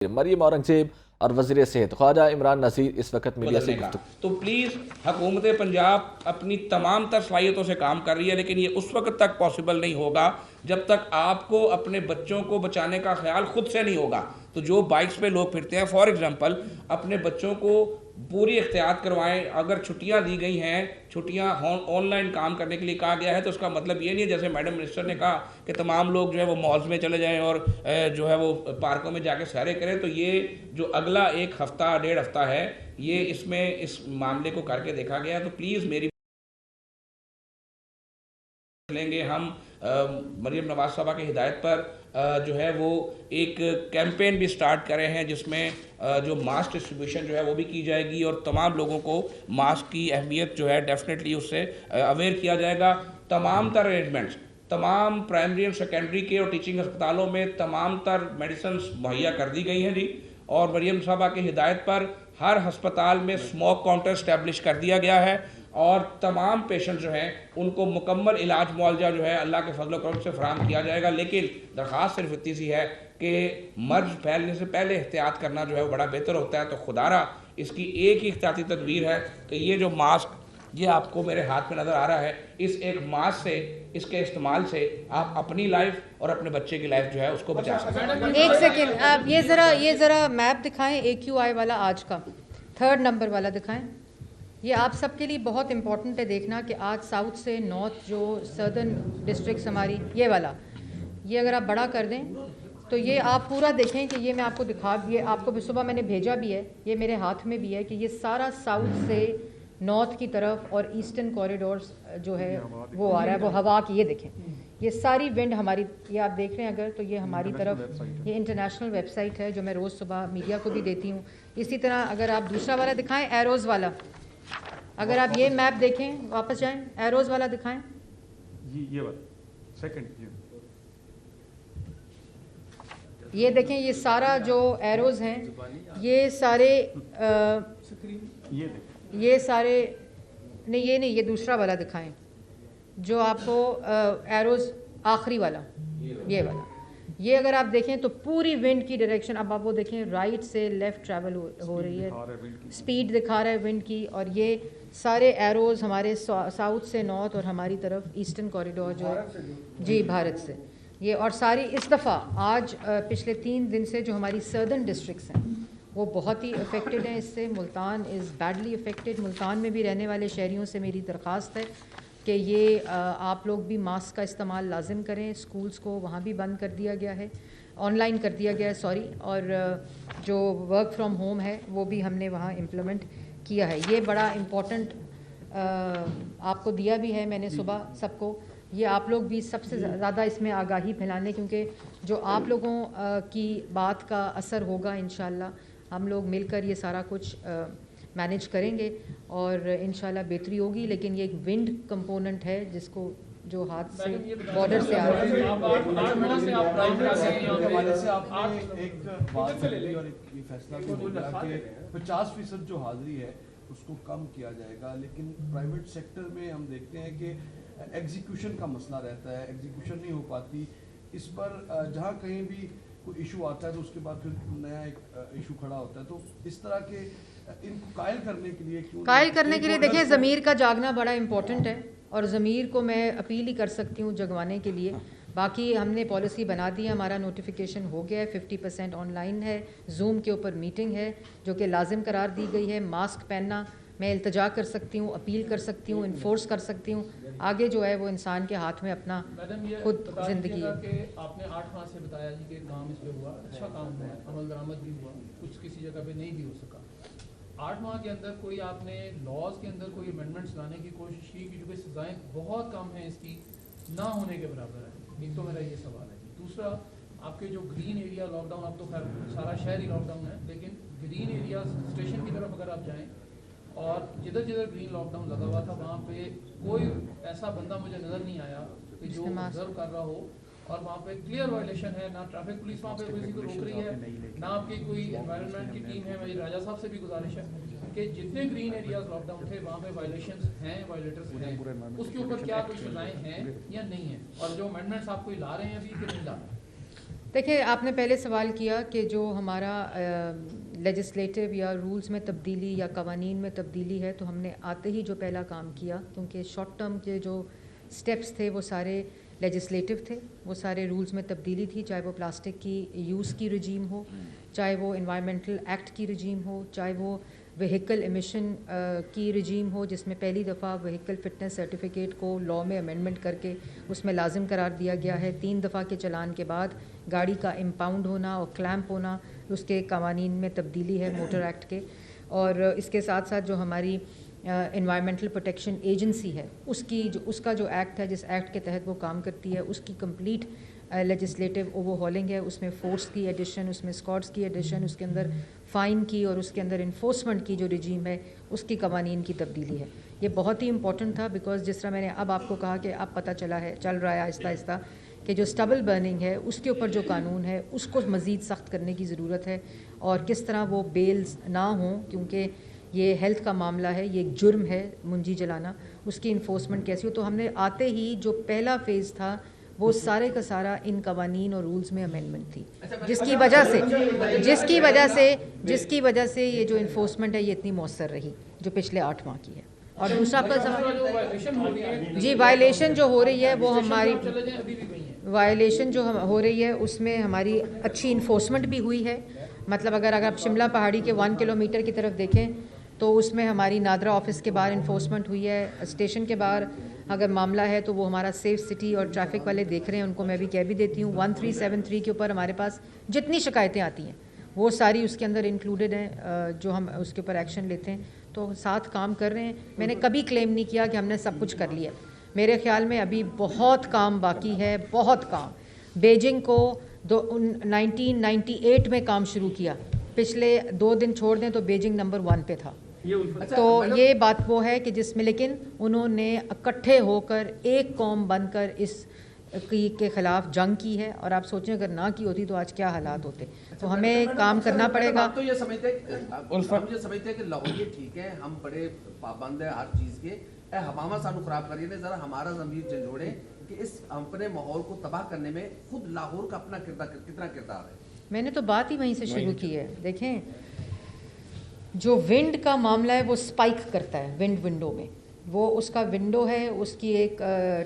مریم اورنگزیب اور وزیر صحت خواجہ عمران نذیر اس وقت میڈیا سے گفتگو. تو پلیز حکومت پنجاب اپنی تمام تر صلاحیتوں سے کام کر رہی ہے، لیکن یہ اس وقت تک پاسبل نہیں ہوگا جب تک آپ کو اپنے بچوں کو بچانے کا خیال خود سے نہیں ہوگا. تو جو بائکس پہ لوگ پھرتے ہیں، فار ایگزامپل اپنے بچوں کو پوری احتیاط کروائیں. اگر چھٹیاں دی گئی ہیں، چھٹیاں آن لائن کام کرنے کے لیے کہا گیا ہے، تو اس کا مطلب یہ نہیں ہے جیسے میڈم منسٹر نے کہا کہ تمام لوگ جو ہے وہ مالز میں چلے جائیں اور جو ہے وہ پارکوں میں جا کے سیریں کریں. تو یہ جو اگلا ایک ہفتہ 1.5 ہفتہ ہے، یہ اس میں اس معاملے کو کر کے دیکھا گیا ہے. تو پلیز میری لیں گے ہم مریم نواز صاحبہ کی ہدایت پر جو ہے وہ ایک کیمپین بھی سٹارٹ کرے ہیں، جس میں جو ماسک ڈسٹریبیوشن جو ہے وہ بھی کی جائے گی اور تمام لوگوں کو ماسک کی اہمیت جو ہے ڈیفینیٹلی اس سے اویئر کیا جائے گا. تمام تر ارینجمنٹس تمام پرائمری اور سیکنڈری کے اور ٹیچنگ ہسپتالوں میں تمام تر میڈیسنز مہیا کر دی گئی ہیں جی. اور مریم صاحبہ کی ہدایت پر ہر ہسپتال میں اسموک کاؤنٹر اسٹیبلش کر دیا گیا ہے اور تمام پیشنٹ جو ہیں ان کو مکمل علاج معالجہ جو ہے اللہ کے فضل و کرم سے فراہم کیا جائے گا. لیکن درخواست صرف اتنی سی ہے کہ مرض پھیلنے سے پہلے احتیاط کرنا جو ہے وہ بڑا بہتر ہوتا ہے. تو خدارہ اس کی ایک ہی احتیاطی تدبیر ہے کہ یہ جو ماسک یہ آپ کو میرے ہاتھ میں نظر آ رہا ہے، اس ایک ماسک سے، اس کے استعمال سے آپ اپنی لائف اور اپنے بچے کی لائف جو ہے اس کو بچا سکتے ہیں. ایک سیکنڈ، آپ یہ ذرا میپ دکھائیں AQI والا، آج کا 3rd نمبر والا دکھائیں. یہ آپ سب کے لیے بہت امپورٹنٹ ہے دیکھنا کہ آج ساؤتھ سے نارتھ جو سدرن ڈسٹرکٹس ہماری، یہ والا، یہ اگر آپ بڑا کر دیں تو یہ آپ پورا دیکھیں کہ یہ میں آپ کو دکھا، یہ آپ کو بھی صبح میں نے بھیجا بھی ہے، یہ میرے ہاتھ میں بھی ہے کہ یہ سارا ساؤتھ سے نارتھ کی طرف اور ایسٹرن کوریڈورس جو ہے وہ آ رہا ہے، وہ ہوا کی، یہ دیکھیں یہ ساری ونڈ ہماری، یہ آپ دیکھ رہے ہیں اگر تو یہ ہماری طرف، یہ انٹرنیشنل ویب سائٹ ہے جو میں روز صبح میڈیا کو بھی دیتی ہوں. اسی طرح اگر آپ دوسرا والا دکھائیں، ایروز والا، اگر آپ یہ میپ دیکھیں، واپس جائیں، ایروز والا دکھائیں، یہ والا سیکنڈ، یہ دیکھیں یہ سارا جو ایروز ہیں یہ سارے یہ سارے نہیں، یہ نہیں، یہ دوسرا والا دکھائیں جو آپ کو ایروز آخری والا، یہ والا. یہ اگر آپ دیکھیں تو پوری ونڈ کی ڈائریکشن، اب آپ وہ دیکھیں رائٹ سے لیفٹ ٹریول ہو رہی ہے، سپیڈ دکھا رہا ہے ونڈ کی. اور یہ سارے ایروز ہمارے ساؤتھ سے نارتھ اور ہماری طرف ایسٹرن کوریڈور جو ہے جی بھارت سے، یہ اور ساری اس دفعہ آج پچھلے 3 دن سے جو ہماری سدرن ڈسٹرکٹس ہیں وہ بہت ہی افیکٹڈ ہیں اس سے. ملتان از بیڈلی افیکٹڈ. ملتان میں بھی رہنے والے شہریوں سے میری درخواست ہے کہ یہ آپ لوگ بھی ماسک کا استعمال لازم کریں. اسکولس کو وہاں بھی بند کر دیا گیا ہے، آن لائن کر دیا گیا ہے سوری، اور جو ورک فرام ہوم ہے وہ بھی ہم نے وہاں امپلیمنٹ کیا ہے. یہ بڑا امپورٹنٹ آپ کو دیا بھی ہے میں نے صبح سب کو. یہ آپ لوگ بھی سب سے زیادہ اس میں آگاہی پھیلانے، کیونکہ جو آپ لوگوں کی بات کا اثر ہوگا انشاءاللہ ہم لوگ مل کر یہ سارا کچھ مینیج کریں گے اور انشاءاللہ بہتری ہوگی. لیکن یہ ایک ونڈ کمپوننٹ ہے جس کو جو ہاتھ سے بارڈر سے آ رہا ہے. ایک بات اور ایک فیصلہ بھی ہوگا کہ 50% جو حاضری ہے اس کو کم کیا جائے گا، لیکن پرائیویٹ سیکٹر میں ہم دیکھتے ہیں کہ ایگزیکیوشن کا مسئلہ رہتا ہے، ایگزیکیوشن نہیں ہو پاتی. اس پر جہاں کہیں بھی کوئی ایشو آتا ہے تو اس کے بعد پھر نیا ایک ایشو کھڑا ہوتا ہے. تو اس طرح کے ان کو قائل کرنے کے لیے قائل کرنے کے لیے دیکھیں ضمیر کا جاگنا بڑا امپورٹنٹ ہے، اور ضمیر کو میں اپیل ہی کر سکتی ہوں جگوانے کے لیے. باقی ہم نے پالیسی بنا دی ہے، ہمارا نوٹیفیکیشن ہو گیا ہے، 50% آن لائن ہے، زوم کے اوپر میٹنگ ہے جو کہ لازم قرار دی گئی ہے. ماسک پہننا میں التجا کر سکتی ہوں، اپیل کر سکتی ہوں، انفورس کر سکتی ہوں. آگے جو ہے وہ انسان کے ہاتھ میں اپنا خود زندگی ہے. کہ آپ نے 8 ماہ سے بتایا جی کہ کام اس پہ ہوا، اچھا کام ہوا، عمل درآمد بھی ہوا، کچھ کسی جگہ پہ نہیں بھی ہو سکا. 8 ماہ کے اندر کوئی آپ نے لاز کے اندر کوئی امینڈمنٹس لانے کی کوشش کی؟ کیونکہ سزائیں بہت کم ہیں، اس کی نہ ہونے کے برابر ہے. ایک تو میرا یہ سوال ہے. دوسرا، آپ کے جو گرین ایریا لاک ڈاؤن، اب تو خیر سارا شہر ہی لاک ڈاؤن ہے، لیکن گرین ایریا اسٹیشن کی طرف اگر آپ جائیں اور جدھر جدھر گرین لاک ڈاؤن لگا ہوا تھا وہاں پہ کوئی ایسا بندہ مجھے نظر نہیں آیا کہ جو آبزرو کر رہا ہو. اور وہاں پہ کلیئر وائلیشن ہے، نہ ٹریفک پولیس وہاں پہ کسی کو روک رہی ہے، نہ آپ کی کوئی انوائرمنٹ کی ٹیم ہے. میری راجہ صاحب سے بھی گزارش ہے کہ جتنے گرین ایریاز لاک ڈاؤن تھے وہاں پہ وائلیشنز ہیں، وائلیٹرز ہیں، اس کے اوپر کیا کچھ سزائیں ہیں یا نہیں ہیں، اور جو امینڈمنٹس آپ کوئی لا رہے ہیں ابھی کہ نہیں لا رہے ہیں؟ دیکھیں آپ نے پہلے سوال کیا کہ جو ہمارا لیجسلیٹو یا رولز میں تبدیلی یا قوانین میں تبدیلی ہے، تو ہم نے آتے ہی جو پہلا کام کیا، کیونکہ شارٹ ٹرم کے جو سٹیپس تھے وہ سارے لیجسلیٹو تھے، وہ سارے رولز میں تبدیلی تھی، چاہے وہ پلاسٹک کی یوز کی رجیم ہو، چاہے وہ انوائرمنٹل ایکٹ کی رجیم ہو، چاہے وہ وہیکل ایمیشن کی رجیم ہو، جس میں پہلی دفعہ وہیکل فٹنس سرٹیفکیٹ کو لاء میں امینڈمنٹ کر کے اس میں لازم قرار دیا گیا ہے، 3 دفعہ کے چلان کے بعد گاڑی کا امپاؤنڈ ہونا اور کلیمپ ہونا، اس کے قوانین میں تبدیلی ہے موٹر ایکٹ کے، اور اس کے ساتھ ساتھ جو ہماری انوائرمنٹل پروٹیکشن ایجنسی ہے اس کا جو ایکٹ ہے، جس ایکٹ کے تحت وہ کام کرتی ہے، اس کی کمپلیٹ لیجسلیٹو اوور ہالنگ ہے، اس میں فورس کی ایڈیشن، اس میں اسکواڈس کی ایڈیشن، اس کے اندر فائن کی اور اس کے اندر انفورسمنٹ کی جو رجیم ہے اس کی قوانین کی تبدیلی ہے۔ یہ بہت ہی امپورٹنٹ تھا، بیکاز جس طرح میں نے اب آپ کو کہا کہ اب پتہ چل رہا ہے آہستہ آہستہ کہ جو اسٹبل برننگ ہے اس کے اوپر جو قانون ہے اس کو مزید سخت کرنے کی ضرورت ہے، اور کس طرح وہ بیلز نہ ہوں، کیونکہ یہ ہیلتھ کا معاملہ ہے، یہ ایک جرم ہے منجی جلانا، اس کی انفورسمنٹ کیسی ہو۔ تو ہم نے آتے ہی جو پہلا فیز تھا وہ سارے کا سارا ان قوانین اور رولز میں امینڈمنٹ تھی، جس کی وجہ سے یہ جو انفورسمنٹ ہے یہ اتنی مؤثر رہی جو پچھلے 8 ماہ کی ہے۔ اور دوسرا آپ کا سوال، جی وائلیشن جو ہو رہی ہے وہ ہماری وائلیشن جو ہو رہی ہے اس میں ہماری اچھی انفورسمنٹ بھی ہوئی ہے۔ مطلب اگر آپ شملہ پہاڑی کے 1 کلومیٹر کی طرف دیکھیں تو اس میں ہماری نادرا آفس کے باہر انفورسمنٹ ہوئی ہے، اسٹیشن کے باہر اگر معاملہ ہے تو وہ ہمارا سیف سٹی اور ٹریفک والے دیکھ رہے ہیں، ان کو میں بھی کہہ بھی دیتی ہوں 1373 کے اوپر ہمارے پاس جتنی شکایتیں آتی ہیں وہ ساری اس کے اندر انکلوڈڈ ہیں، جو ہم اس کے اوپر ایکشن لیتے ہیں، تو ساتھ کام کر رہے ہیں۔ میں نے کبھی کلیم نہیں کیا کہ ہم نے سب کچھ کر لیا، میرے خیال میں ابھی بہت کام باقی ہے، بہت کام۔ بیجنگ کو 1998 میں کام شروع کیا، پچھلے 2 دن چھوڑ دیں تو بیجنگ نمبر 1 پہ تھا، تو یہ بات وہ ہے کہ جس میں لیکن انہوں نے اکٹھے ہو کر ایک قوم بن کر اس کے خلاف جنگ کی ہے، اور آپ سوچیں اگر نہ کی ہوتی تو آج کیا حالات ہوتے۔ تو ہمیں کام کرنا پڑے گا۔ تو یہ سمجھتے ہیں کہ لاہور یہ ٹھیک ہے، ہم بڑے پابند ہیں ہر چیز کے، اے ہمامہ سانو خراب کریے، ذرا ہمارا ضمیر جھنجھوڑے کہ اس اپنے ماحول کو تباہ کرنے میں خود لاہور کا اپنا کتنا کردار ہے۔ میں نے تو بات ہی وہیں سے شروع کی ہے۔ دیکھیں جو ونڈ کا معاملہ ہے وہ سپائک کرتا ہے ونڈو میں، وہ اس کا ونڈو ہے، اس کی ایک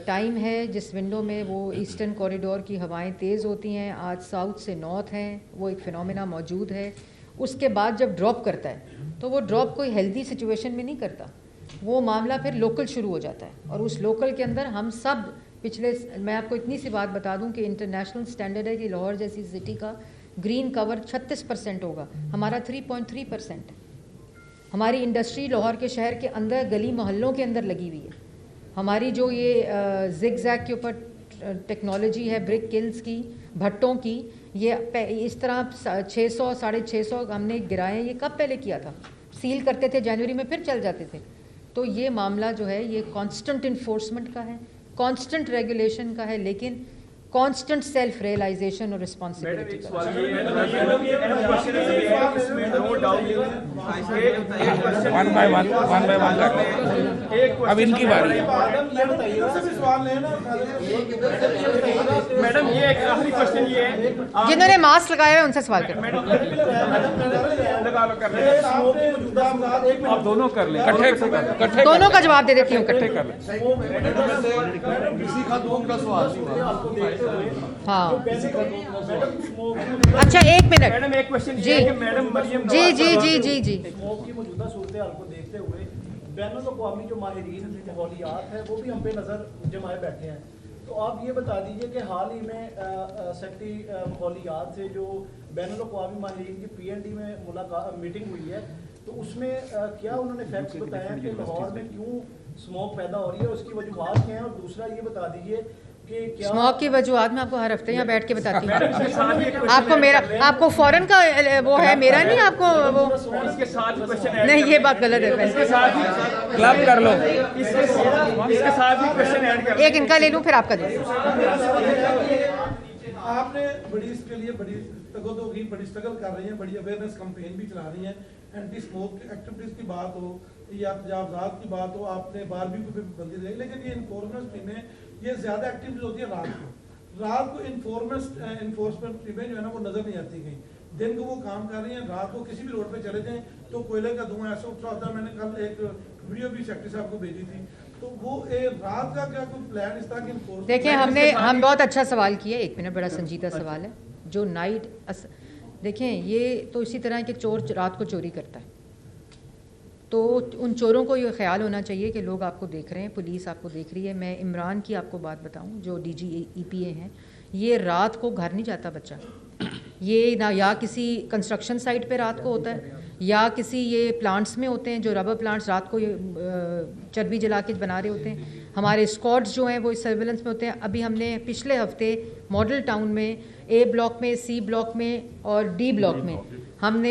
ٹائم ہے جس ونڈو میں وہ ایسٹرن کوریڈور کی ہوائیں تیز ہوتی ہیں، آج ساؤتھ سے نارتھ ہیں، وہ ایک فنومینا موجود ہے۔ اس کے بعد جب ڈراپ کرتا ہے تو وہ ڈراپ کوئی ہیلدی سچویشن میں نہیں کرتا، وہ معاملہ پھر لوکل شروع ہو جاتا ہے، اور اس لوکل کے اندر ہم سب میں آپ کو اتنی سی بات بتا دوں کہ انٹرنیشنل سٹینڈرڈ ہے کہ لاہور جیسی سٹی کا گرین کور 36% ہوگا، ہمارا 3.3% ہے۔ ہماری انڈسٹری لاہور کے شہر کے اندر گلی محلوں کے اندر لگی ہوئی ہے۔ ہماری جو یہ زگ زیگ کے اوپر ٹیکنالوجی ہے برک کلز کی، بھٹوں کی، یہ اس طرح 600 650 ہم نے گرائے ہیں۔ یہ کب پہلے کیا تھا؟ سیل کرتے تھے جنوری میں، پھر چل جاتے تھے۔ تو یہ معاملہ جو ہے یہ کانسٹنٹ انفورسمنٹ کا ہے، کانسٹنٹ ریگولیشن کا ہے، لیکن کانسٹنٹ سیلف ریئلائزیشن اور رسپانسبلٹی کا۔ ون بائی ون اب ان کی باری ہے۔ میڈم یہ ایک آخری کوشچن یہ ہے، جنہوں نے ماسک لگایا ہے ان سے سوال کریں۔ آپ دونوں کر لیں، دونوں کا جواب دے دیتی ہوں اکٹھے۔ کسی کا دو کا سوال ہاں اچھا ایک منٹ میڈم ایک کوشچن جی یہ ہے کہ میڈم مریم جی جی جی جی جی اسموک کی موجودہ صورتحال کو دیکھتے ہوئے بین الاقوامی جو ماہرین ماحولیات ہیں وہ بھی ہم پہ نظر جمائے بیٹھے ہیں، تو آپ یہ بتا دیجئے کہ حال ہی میں سیکٹری ماحولیات سے جو بین الاقوامی ماہرین کی PND میں میٹنگ ہوئی ہے، تو اس میں کیا انہوں نے فیکٹس بتایا ہیں کہ لاہور میں کیوں اسموک پیدا ہو رہی ہے، اس کی وجوہات کیا ہیں، اور دوسرا یہ بتا دیجئے کہ کیا اسموک کی وجوہات میں آپ کو ہر ہفتے یہاں بیٹھ کے بتاتی ہوں۔ آپ کو فوراً کا وہ ہے، میرا نہیں، آپ کو وہ اس کے ساتھ کوشچن نہیں، یہ بات غلط ہے۔ کلب کر لو، اس کے ساتھ بھی کوشچن ایڈ کر ایک ان کا لے لوں پھر آپ کا دے دوں۔ آپ نے بڑی اس کے لیے بڑی تگودو کی بڑی اسٹرگل کر رہی ہیں، بڑی اویئرنیس کمپین بھی چلا رہی ہیں، اینٹی اسموک ایکٹیویٹیز کی بات ہو یا تجاوزات کی بات ہو، آپ نے باربیکیو پہ بندی رہی، لیکن یہ انفورسمنٹ ٹیمیں یہ زیادہ ایکٹیویٹیز ہوتی ہیں رات کو، رات کو انفورسمنٹ ٹیمیں جو ہے نا وہ نظر نہیں آتی کہیں. دن کو وہ کام کر رہی ہیں, رات کو کسی بھی روڈ پہ چلے جائیں تو کوئلے کا دھواں ایسا اٹھ رہا ہوتا ہے. میں نے کل ایک ویڈیو بھی سیکٹری صاحب کو بھیجی تھی. تو وہ رات کا کیا کوئی پلان اس طرح کی دیکھیں ہم بہت اچھا سوال کیا. 1 منٹ, بڑا سنجیدہ سوال ہے. جو نائٹ دیکھیں یہ تو اسی طرح کہ چور رات کو چوری کرتا ہے, تو ان چوروں کو یہ خیال ہونا چاہیے کہ لوگ آپ کو دیکھ رہے ہیں, پولیس آپ کو دیکھ رہی ہے. میں عمران کی آپ کو بات بتاؤں جو DG EPA ہیں, یہ رات کو گھر نہیں جاتا بچہ. یہ نہ یا کسی کنسٹرکشن سائٹ پہ رات کو ہوتا ہے یا کسی یہ پلانٹس میں ہوتے ہیں جو ربر پلانٹس رات کو چربی جلا کے بنا رہے ہوتے ہیں. ہمارے اسکواڈز جو ہیں وہ سرویلنس میں ہوتے ہیں. ابھی ہم نے پچھلے ہفتے ماڈل ٹاؤن میں A بلاک میں, C بلاک میں اور D بلاک میں ہم نے